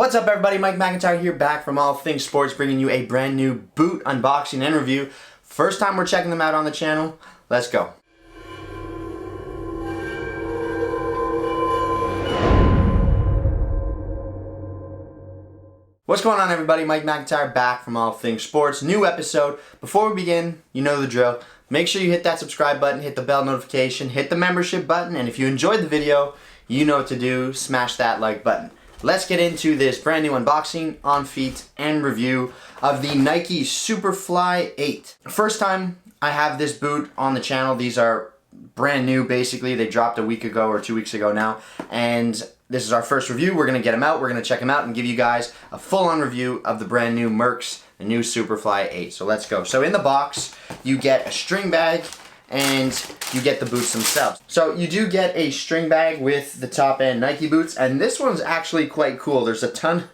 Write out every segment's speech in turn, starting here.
What's up everybody, Mike McIntyre here, back from All Things Sports, bringing you a brand new boot unboxing and review. First time we're checking them out on the channel. Let's go. What's going on everybody, Mike McIntyre back from All Things Sports. New episode. Before we begin, you know the drill. Make sure you hit that subscribe button, hit the bell notification, hit the membership button, and if you enjoyed the video, you know what to do, smash that like button. Let's get into this brand new unboxing, on feet, and review of the Nike Superfly 8. First time I have this boot on the channel. These are brand new basically. They dropped a week ago or 2 weeks ago now, and this is our first review. We're going to get them out, we're going to check them out, and give you guys a full-on review of the brand new Mercs, the new Superfly 8. So let's go. So in the box, you get a string bag, and you get the boots themselves. So you do get a string bag with the top end Nike boots, and this one's actually quite cool. There's a ton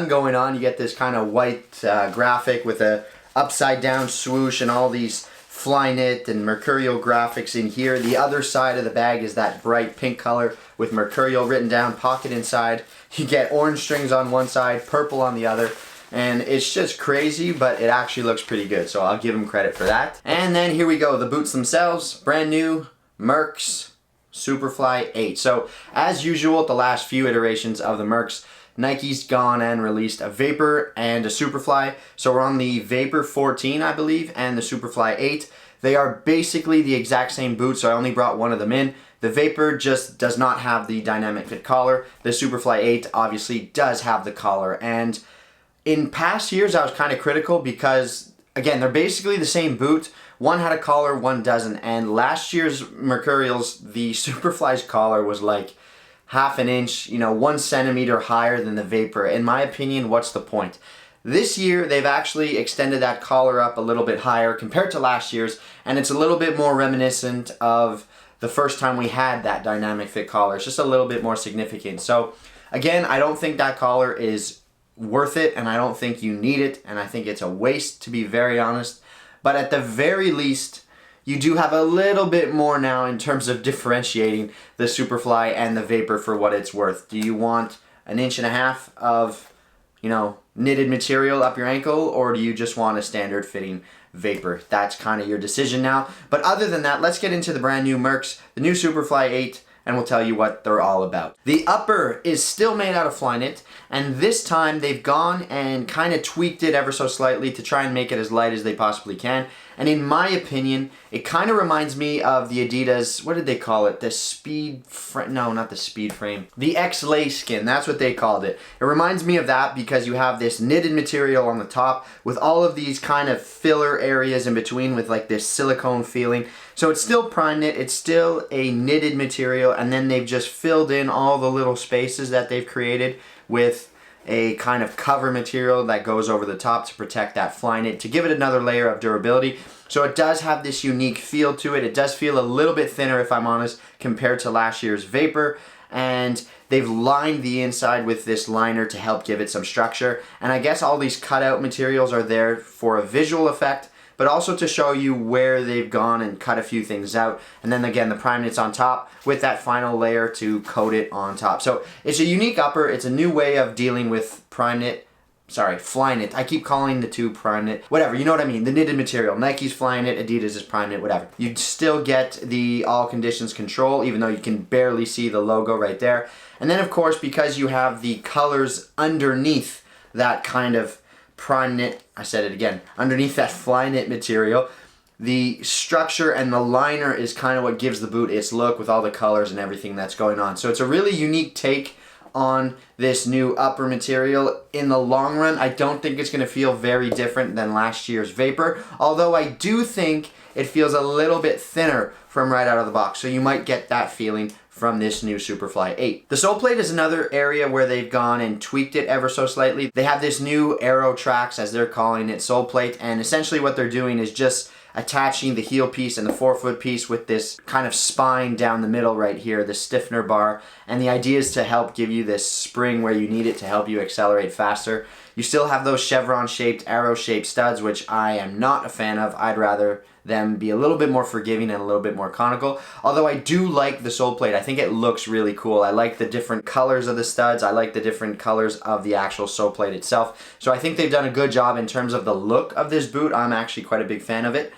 going on. You get this kind of white graphic with a upside down swoosh and all these flyknit and mercurial graphics in here. The other side of the bag is that bright pink color with mercurial written down, pocket inside. You get orange strings on one side, purple on the other, and it's just crazy, but it actually looks pretty good, so I'll give them credit for that. And then here we go, the boots themselves, brand new Mercs Superfly 8. So as usual, the last few iterations of the Mercs, Nike's gone and released a Vapor and a Superfly. So we're on the Vapor 14, I believe, and the Superfly 8. They are basically the exact same boot, so I only brought one of them in. The Vapor just does not have the dynamic fit collar. The Superfly 8 obviously does have the collar. And in past years, I was kind of critical because, again, they're basically the same boot. One had a collar, one doesn't. And last year's Mercurials, the Superfly's collar was like half an inch, 1 centimeter higher than the Vapor. In my opinion, what's the point? This year, they've actually extended that collar up a little bit higher compared to last year's, and it's a little bit more reminiscent of the first time we had that dynamic fit collar. It's just a little bit more significant. So, again, I don't think that collar is worth it, and I don't think you need it, and I think it's a waste, to be very honest. But at the very least, you do have a little bit more now in terms of differentiating the Superfly and the Vapor for what it's worth. Do you want 1.5 inches of, knitted material up your ankle, or do you just want a standard fitting Vapor? That's kind of your decision now. But other than that, let's get into the brand new Mercs, the new Superfly 8, and we'll tell you what they're all about. The upper is still made out of flyknit, and this time they've gone and kind of tweaked it ever so slightly to try and make it as light as they possibly can. And in my opinion, it kind of reminds me of the Adidas, what did they call it? The Speed Frame, no, not the Speed Frame. The X-Lay Skin, that's what they called it. It reminds me of that because you have this knitted material on the top with all of these kind of filler areas in between with like this silicone feeling. So it's still prime knit, it's still a knitted material, and then they've just filled in all the little spaces that they've created with a kind of cover material that goes over the top to protect that flyknit, to give it another layer of durability. So it does have this unique feel to it. It does feel a little bit thinner, if I'm honest, compared to last year's Vapor. And they've lined the inside with this liner to help give it some structure. And I guess all these cutout materials are there for a visual effect, but also to show you where they've gone and cut a few things out. And then again, the prime knit's on top with that final layer to coat it on top. So it's a unique upper. It's a new way of dealing with flyknit. I keep calling the two prime knit. Whatever, you know what I mean. The knitted material. Nike's flyknit, Adidas is prime knit, whatever. You'd still get the all conditions control, even though you can barely see the logo right there. And then of course, because you have the colors underneath that kind of prime knit, I said it again, underneath that flyknit material, the structure and the liner is kind of what gives the boot its look with all the colors and everything that's going on. So it's a really unique take on this new upper material. In the long run, I don't think it's going to feel very different than last year's Vapor, although I do think it feels a little bit thinner from right out of the box, so you might get that feeling from this new Superfly 8. The sole plate is another area where they've gone and tweaked it ever so slightly. They have this new Aero Tracks, as they're calling it, sole plate, and essentially what they're doing is just attaching the heel piece and the forefoot piece with this kind of spine down the middle right here, the stiffener bar, and the idea is to help give you this spring where you need it to help you accelerate faster. You still have those chevron-shaped, arrow-shaped studs, which I am not a fan of. I'd rather them be a little bit more forgiving and a little bit more conical. Although I do like the sole plate. I think it looks really cool. I like the different colors of the studs. I like the different colors of the actual sole plate itself. So I think they've done a good job in terms of the look of this boot. I'm actually quite a big fan of it.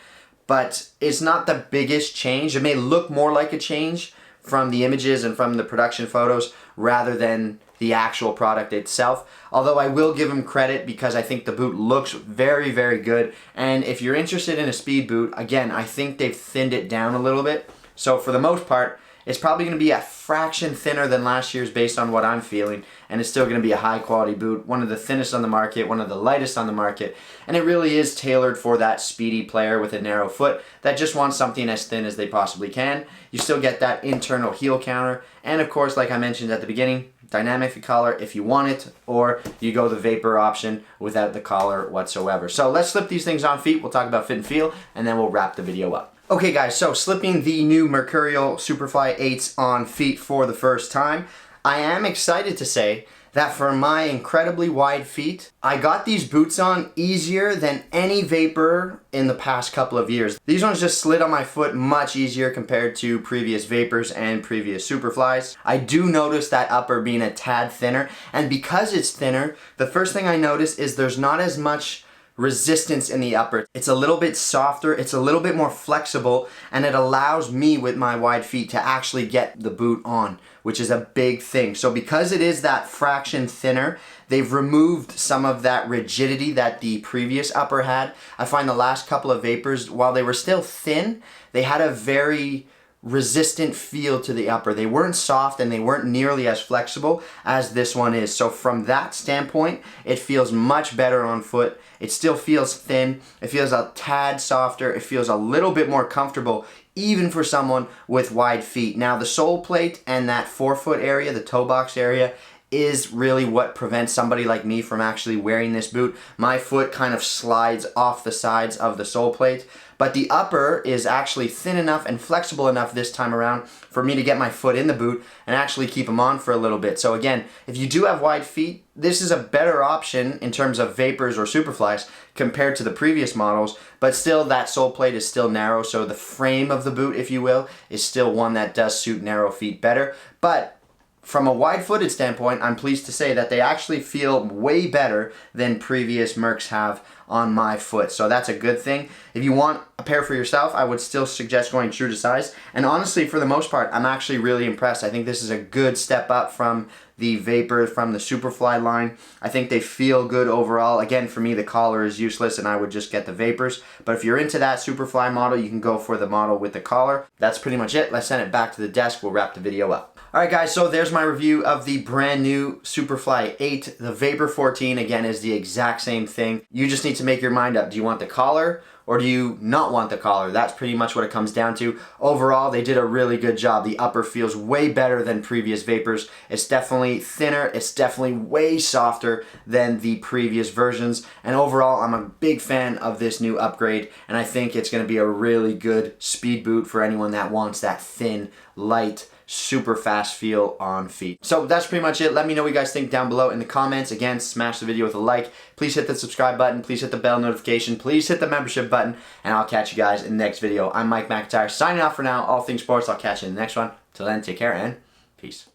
But it's not the biggest change. It may look more like a change from the images and from the production photos rather than the actual product itself. Although I will give them credit because I think the boot looks very, very good. And if you're interested in a speed boot, again, I think they've thinned it down a little bit. So for the most part, it's probably going to be a fraction thinner than last year's based on what I'm feeling, and it's still going to be a high quality boot, one of the thinnest on the market, one of the lightest on the market, and it really is tailored for that speedy player with a narrow foot that just wants something as thin as they possibly can. You still get that internal heel counter, and of course, like I mentioned at the beginning, dynamic collar if you want it, or you go the vapor option without the collar whatsoever. So let's slip these things on feet. We'll talk about fit and feel, and then we'll wrap the video up. Okay guys, so slipping the new Mercurial Superfly 8s on feet for the first time. I am excited to say that for my incredibly wide feet, I got these boots on easier than any vapor in the past couple of years. These ones just slid on my foot much easier compared to previous vapors and previous Superflies. I do notice that upper being a tad thinner, and because it's thinner, the first thing I notice is there's not as much resistance in the upper. It's a little bit softer, it's a little bit more flexible, and it allows me with my wide feet to actually get the boot on, which is a big thing. So because it is that fraction thinner, they've removed some of that rigidity that the previous upper had. I find the last couple of vapors, while they were still thin, they had a very resistant feel to the upper. They weren't soft and they weren't nearly as flexible as this one is. So from that standpoint, it feels much better on foot. It still feels thin. It feels a tad softer. It feels a little bit more comfortable even for someone with wide feet. Now the sole plate and that forefoot area, the toe box area, is really what prevents somebody like me from actually wearing this boot. My foot kind of slides off the sides of the sole plate, but the upper is actually thin enough and flexible enough this time around for me to get my foot in the boot and actually keep them on for a little bit. So again, if you do have wide feet, this is a better option in terms of vapors or Superflies compared to the previous models, but still that sole plate is still narrow, so the frame of the boot, if you will, is still one that does suit narrow feet better. But from a wide-footed standpoint, I'm pleased to say that they actually feel way better than previous Mercs have on my foot. So that's a good thing. If you want a pair for yourself, I would still suggest going true to size. And honestly, for the most part, I'm actually really impressed. I think this is a good step up from the Vapor, from the Superfly line. I think they feel good overall. Again, for me, the collar is useless and I would just get the Vapors. But if you're into that Superfly model, you can go for the model with the collar. That's pretty much it. Let's send it back to the desk. We'll wrap the video up. Alright guys, so there's my review of the brand new Superfly 8. The Vapor 14, again, is the exact same thing. You just need to make your mind up. Do you want the collar or do you not want the collar? That's pretty much what it comes down to. Overall, they did a really good job. The upper feels way better than previous Vapors. It's definitely thinner. It's definitely way softer than the previous versions. And overall, I'm a big fan of this new upgrade. And I think it's going to be a really good speed boot for anyone that wants that thin, light, super fast feel on feet. So that's pretty much it. Let me know what you guys think down below in the comments. Again, smash the video with a like. Please hit the subscribe button. Please hit the bell notification. Please hit the membership button. And I'll catch you guys in the next video. I'm Mike McIntyre signing off for now. All things sports. I'll catch you in the next one. Till then, take care and peace.